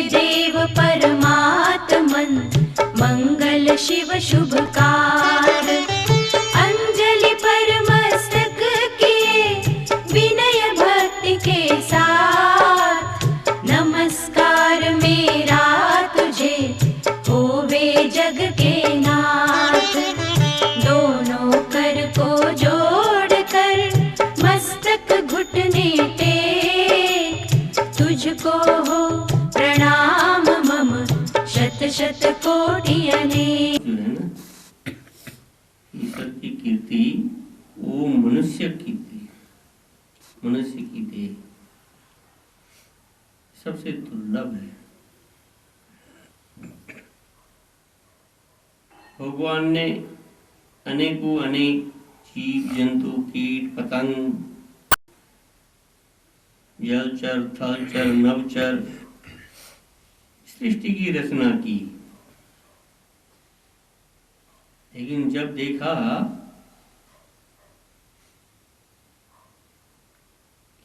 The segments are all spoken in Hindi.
देव परमात्मन मंगल शिव शुभकार। अंजलि पर मस्तक किए विनय भक्ति के साथ, नमस्कार मेरा तुझे होवे जग के नाथ। दोनों कर को जोड़कर मस्तक घुटने टेक, तुझको हो प्रणाम मम शत शत कोटि अनेक। जो है ना, ईश्वर की कीर्ति वो मनुष्य कीर्ति, मनुष्य की देह सबसे दुर्लभ है। भगवान ने अनेकों अनेक जीव जंतु कीट पतंग जलचर थलचर नवचर सृष्टि की रचना की, लेकिन जब देखा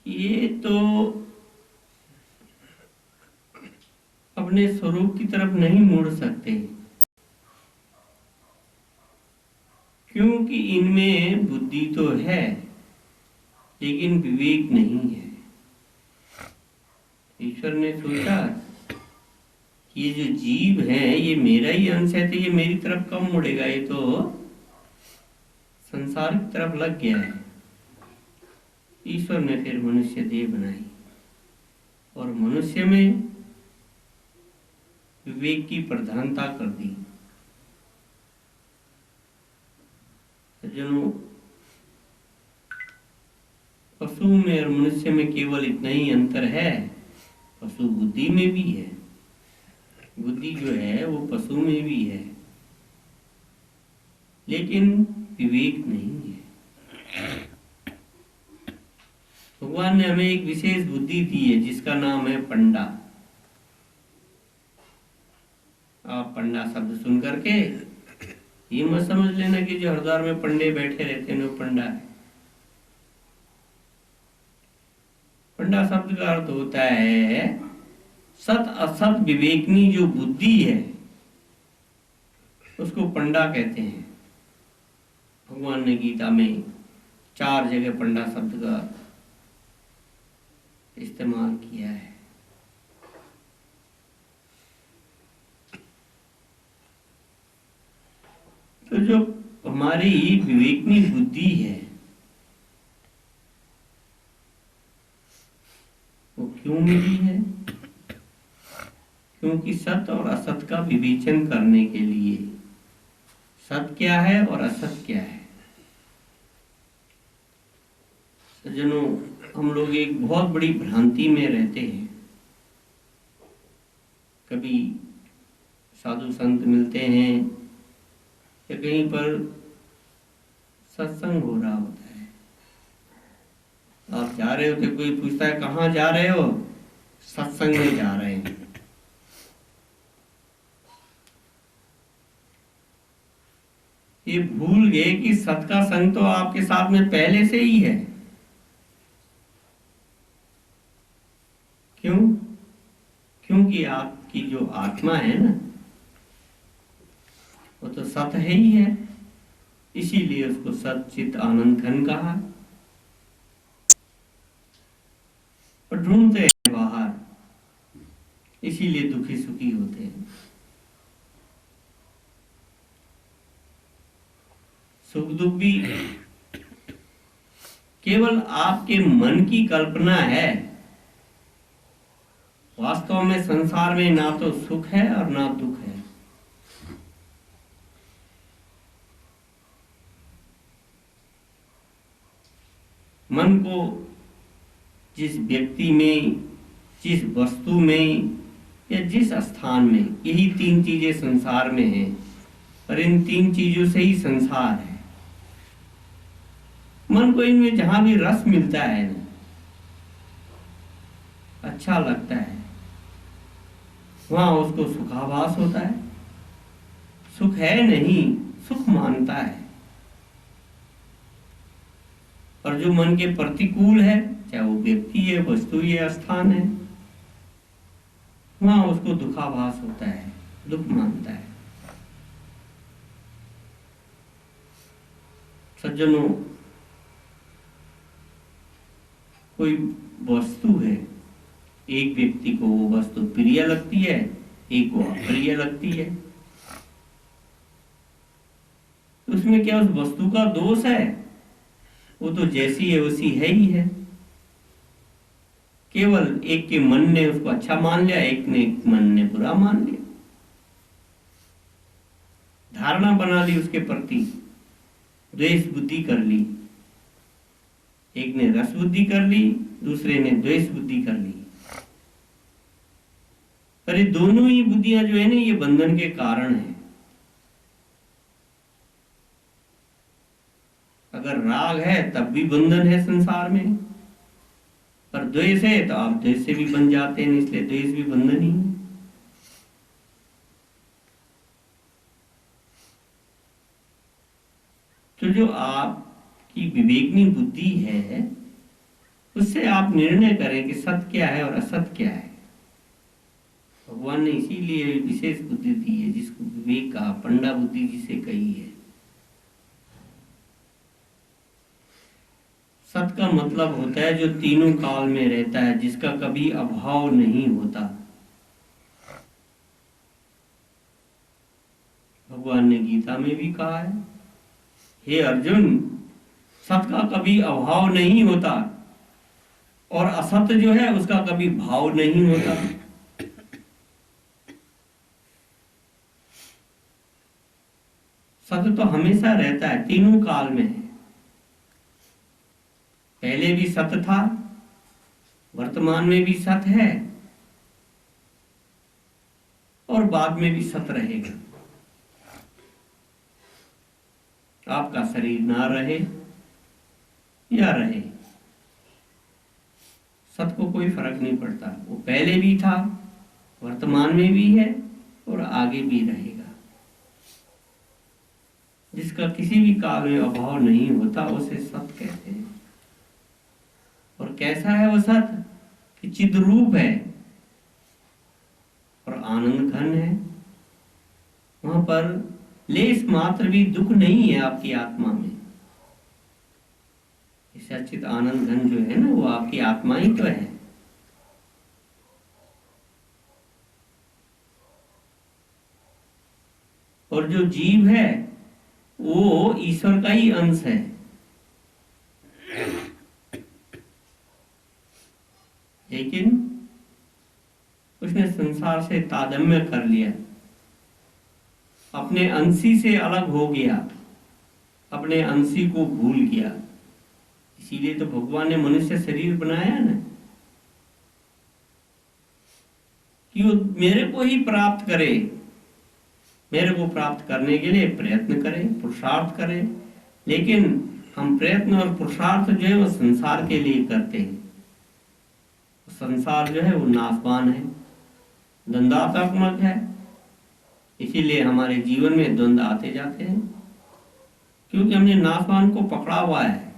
कि ये तो अपने स्वरूप की तरफ नहीं मुड़ सकते, क्योंकि इनमें बुद्धि तो है लेकिन विवेक नहीं है। ईश्वर ने सोचा कि ये जो जीव है ये मेरा ही अंश है, तो ये मेरी तरफ कब मुड़ेगा, ये तो संसार की तरफ लग गया है। ईश्वर ने फिर मनुष्य देह बनाई और मनुष्य में विवेक की प्रधानता कर दी। सज्जनों, पशु में और मनुष्य में केवल इतना ही अंतर है, पशु बुद्धि में भी है, बुद्धि जो है वो पशु में भी है, लेकिन विवेक नहीं है। भगवान ने हमें एक विशेष बुद्धि दी है जिसका नाम है पंडा। आप पंडा शब्द सुन करके ये मत समझ लेना कि जो हरिद्वार में पंडे बैठे रहते हैं वो पंडा है। पंडा शब्द का अर्थ होता है सत असत विवेकनी जो बुद्धि है, उसको पंडा कहते हैं। भगवान ने गीता में 4 जगह पंडा शब्द का इस्तेमाल किया है। तो जो हमारी विवेकनी बुद्धि है वो क्यों मिली है? क्योंकि सत्य और असत का विवेचन करने के लिए, सत्य क्या है और असत क्या है। सज्जनों, हम लोग एक बहुत बड़ी भ्रांति में रहते हैं। कभी साधु संत मिलते हैं या कहीं पर सत्संग हो रहा होता है, आप जा रहे हो तो कोई पूछता है कहाँ जा रहे हो? सत्संग में जा रहे हैं। ये भूल गए कि सत का संग तो आपके साथ में पहले से ही है। क्यों? क्योंकि आपकी जो आत्मा है ना, वो तो सत है ही है, इसीलिए उसको सत चित आनंद घन कहा। और ढूंढते हैं बाहर, इसीलिए दुखी सुखी होते हैं। सुख दुख भी केवल आपके मन की कल्पना है। वास्तव में संसार में ना तो सुख है और ना दुख है। मन को जिस व्यक्ति में, जिस वस्तु में या जिस स्थान में, यही 3 चीजें संसार में हैं, और इन 3 चीजों से ही संसार है। मन को इनमें जहां भी रस मिलता है ना, अच्छा लगता है, वहां उसको सुखाभास होता है। सुख है नहीं, सुख मानता है। और जो मन के प्रतिकूल है, चाहे वो व्यक्ति है, वस्तु है, स्थान है, वहां उसको दुखाभास होता है, दुख मानता है। सज्जनों, कोई वस्तु है, एक व्यक्ति को वो वस्तु प्रिय लगती है, एक को अप्रिय लगती है। उसमें क्या उस वस्तु का दोष है? वो तो जैसी है वैसी है ही है। केवल एक के मन ने उसको अच्छा मान लिया, एक ने मन ने बुरा मान लिया, धारणा बना ली उसके प्रति, द्वेष बुद्धि कर ली। एक ने रस बुद्धि कर ली, दूसरे ने द्वेष बुद्धि कर ली। पर ये दोनों ही बुद्धियां जो है ना, ये बंधन के कारण है। अगर राग है तब भी बंधन है संसार में, पर द्वेष है तो आप द्वेष से भी बन जाते हैं, इसलिए द्वेष भी बंधन ही है। तो जो आपकी विवेकनी बुद्धि है, उससे आप निर्णय करें कि सत्य क्या है और असत्य क्या है। भगवान ने इसीलिए विशेष बुद्धि दी है, जिसको विवेक कहा, पंडा बुद्धि जिसे कही है। सत का मतलब होता है जो तीनों काल में रहता है, जिसका कभी अभाव नहीं होता। भगवान ने गीता में भी कहा है, हे अर्जुन, सत का कभी अभाव नहीं होता और असत्य जो है उसका कभी भाव नहीं होता। सत्य तो हमेशा रहता है, तीनों काल में है। पहले भी सत्य था, वर्तमान में भी सत्य है और बाद में भी सत्य रहेगा। आपका शरीर ना रहे या रहे, सत्य को कोई फर्क नहीं पड़ता। वो पहले भी था, वर्तमान में भी है और आगे भी रहेगा। जिसका किसी भी काल में अभाव नहीं होता उसे सत्य कहते हैं। और कैसा है वो सत्य? कि चिद रूप है और आनंद घन है। वहां पर लेस मात्र भी दुख नहीं है आपकी आत्मा में। सच्चित आनंद घन जो है ना, वो आपकी आत्मा ही तो है। और जो जीव है वो ईश्वर का ही अंश है। लेकिन उसने संसार से तादात्म्य कर लिया, अपने अंशी से अलग हो गया, अपने अंशी को भूल गया। इसीलिए तो भगवान ने मनुष्य शरीर बनाया ना, कि वो मेरे को ही प्राप्त करे, मेरे को प्राप्त करने के लिए प्रयत्न करे, पुरुषार्थ करे। लेकिन हम प्रयत्न और पुरुषार्थ जो है वो संसार के लिए करते हैं। संसार जो है वो नाशवान है, द्वंद्वात्मक है। इसीलिए हमारे जीवन में द्वंद्व आते जाते हैं, क्योंकि हमने नाशवान को पकड़ा हुआ है।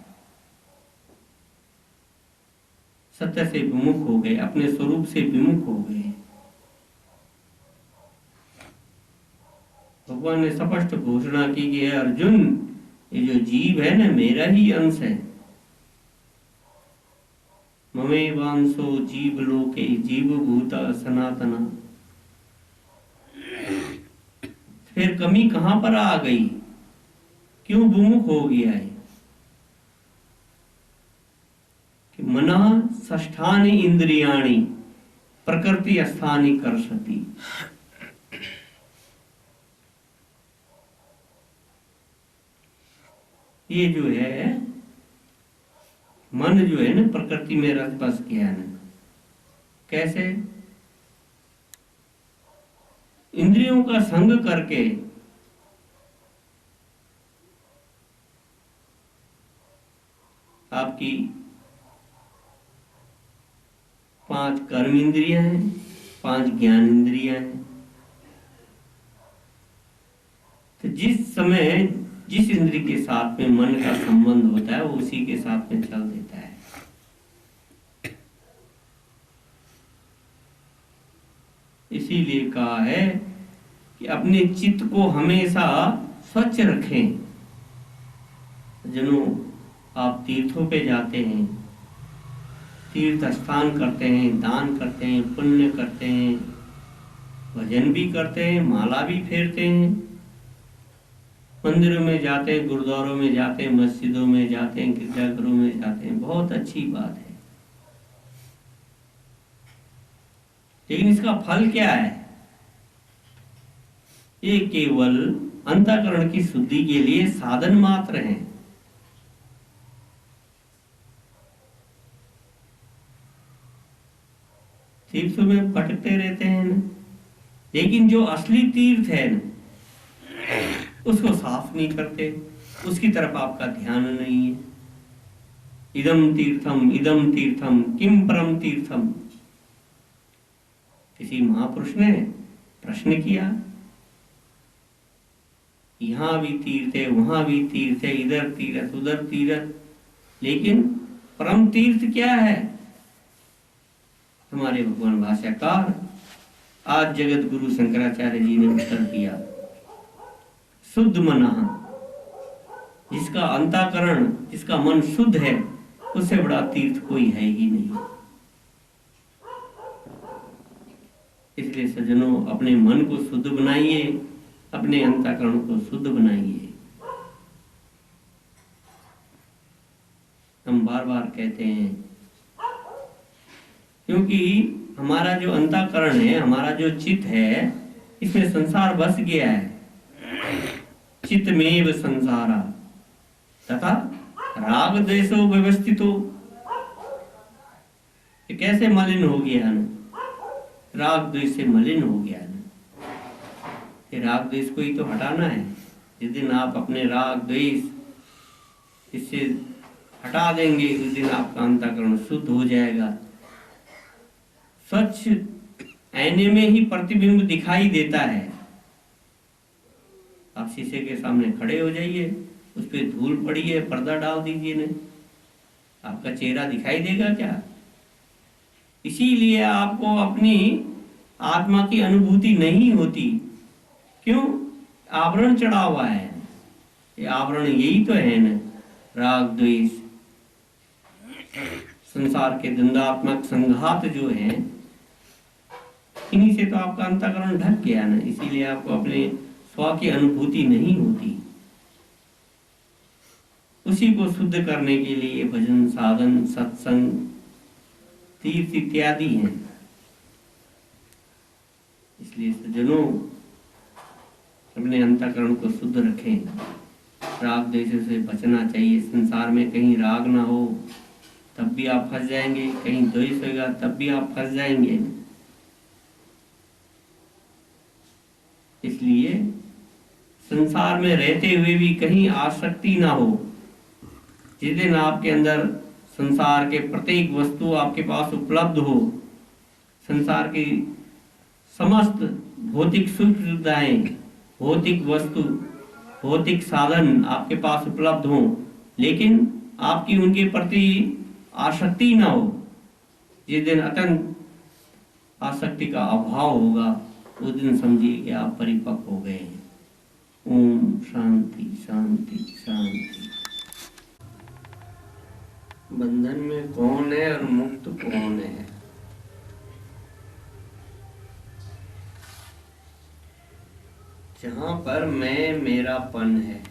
सत्य से विमुख हो गए, अपने स्वरूप से विमुख हो गए। भगवान ने स्पष्ट घोषणा की कि अर्जुन, ये जो जीव है ना, मेरा ही अंश है। ममेवांशो जीव लोके जीव भूता सनातना। फिर कमी कहां पर आ गई? क्यों विमुख हो गया है? कि मना षष्ठानि इंद्रियाणि प्रकृति स्थानि कर्षति। ये जो है मन जो है ना, प्रकृति में रस बस गया ना। कैसे? इंद्रियों का संग करके आपकी 5 कर्म इंद्रियां हैं, 5 ज्ञान इंद्रियां हैं। तो जिस समय जिस इंद्रिय के साथ में मन का संबंध होता है वो उसी के साथ में चल देता है। इसीलिए कहा है कि अपने चित्त को हमेशा स्वच्छ रखें। जनों, आप तीर्थों पे जाते हैं, तीर्थ स्नान करते हैं, दान करते हैं, पुण्य करते हैं, भजन भी करते हैं, माला भी फेरते हैं, मंदिरों में जाते हैं, गुरुद्वारों में जाते हैं, मस्जिदों में जाते हैं, गिरजाघरों में जाते हैं, बहुत अच्छी बात है। लेकिन इसका फल क्या है? ये केवल अंतःकरण की शुद्धि के लिए साधन मात्र हैं। तीर्थों में भटकते रहते हैं न, लेकिन जो असली तीर्थ है न, उसको साफ नहीं करते, उसकी तरफ आपका ध्यान नहीं है। इदम तीर्थम किम परम तीर्थम। किसी महापुरुष ने प्रश्न किया, यहां भी तीर्थ है, वहां भी तीर्थ है, इधर तीर्थ उधर तीर्थ, लेकिन परम तीर्थ क्या है? हमारे भगवान भाष्यकार आज जगत गुरु शंकराचार्य जी ने उत्तर दिया, शुद्ध मना, जिसका अंतःकरण, जिसका मन शुद्ध है, उससे बड़ा तीर्थ कोई है ही नहीं। इसलिए सज्जनों, अपने मन को शुद्ध बनाइए, अपने अंतःकरण को शुद्ध बनाइए। हम बार बार कहते हैं, क्योंकि हमारा जो अंतःकरण है, हमारा जो चित्त है, इसमें संसार बस गया है। चित्तमेव संसारा तथा राग द्वेषो व्यवस्थितो। ये कैसे मलिन हो गया ना? राग द्वेष से मलिन हो गया ना। ये राग द्वेष को ही तो हटाना है। जिस दिन आप अपने राग द्वेष इससे हटा देंगे, उस दिन आपका अंतःकरण शुद्ध हो जाएगा। स्वच्छ आईने में ही प्रतिबिंब दिखाई देता है। आप शीशे के सामने खड़े हो जाइए, उस पर धूल पड़ी है, पर्दा डाल दीजिए न, आपका चेहरा दिखाई देगा क्या? इसीलिए आपको अपनी आत्मा की अनुभूति नहीं होती। क्यों? आवरण चढ़ा हुआ है। ये आवरण यही तो है न, राग द्वेष, संसार के द्वंद्वात्मक संघात जो है, इन्हीं से तो आपका अंतःकरण ढक गया ना। इसीलिए आपको अपने स्व की अनुभूति नहीं होती। उसी को शुद्ध करने के लिए भजन, साधन, सत्संग, तीर्थ इत्यादि हैं। इसलिए सज्जनों, अपने अंतःकरण को शुद्ध रखें। राग द्वेष से बचना चाहिए। संसार में कहीं राग ना हो तब भी आप फंस जाएंगे, कहीं द्वेष होगा तब भी आप फंस जाएंगे। इसलिए संसार में रहते हुए भी कहीं आसक्ति ना हो। जिस दिन आपके अंदर संसार के प्रत्येक वस्तु आपके पास उपलब्ध हो, संसार की समस्त भौतिक सुख सुविधाएं, भौतिक वस्तु, भौतिक साधन आपके पास उपलब्ध हो, लेकिन आपकी उनके प्रति आसक्ति ना हो, जिस दिन अत्यंत आसक्ति का अभाव होगा, उस दिन समझिए कि आप परिपक्व हो गए हैं। ओम शांति शांति शांति। बंधन में कौन है और मुक्त कौन है? जहां पर मैं मेरापन है,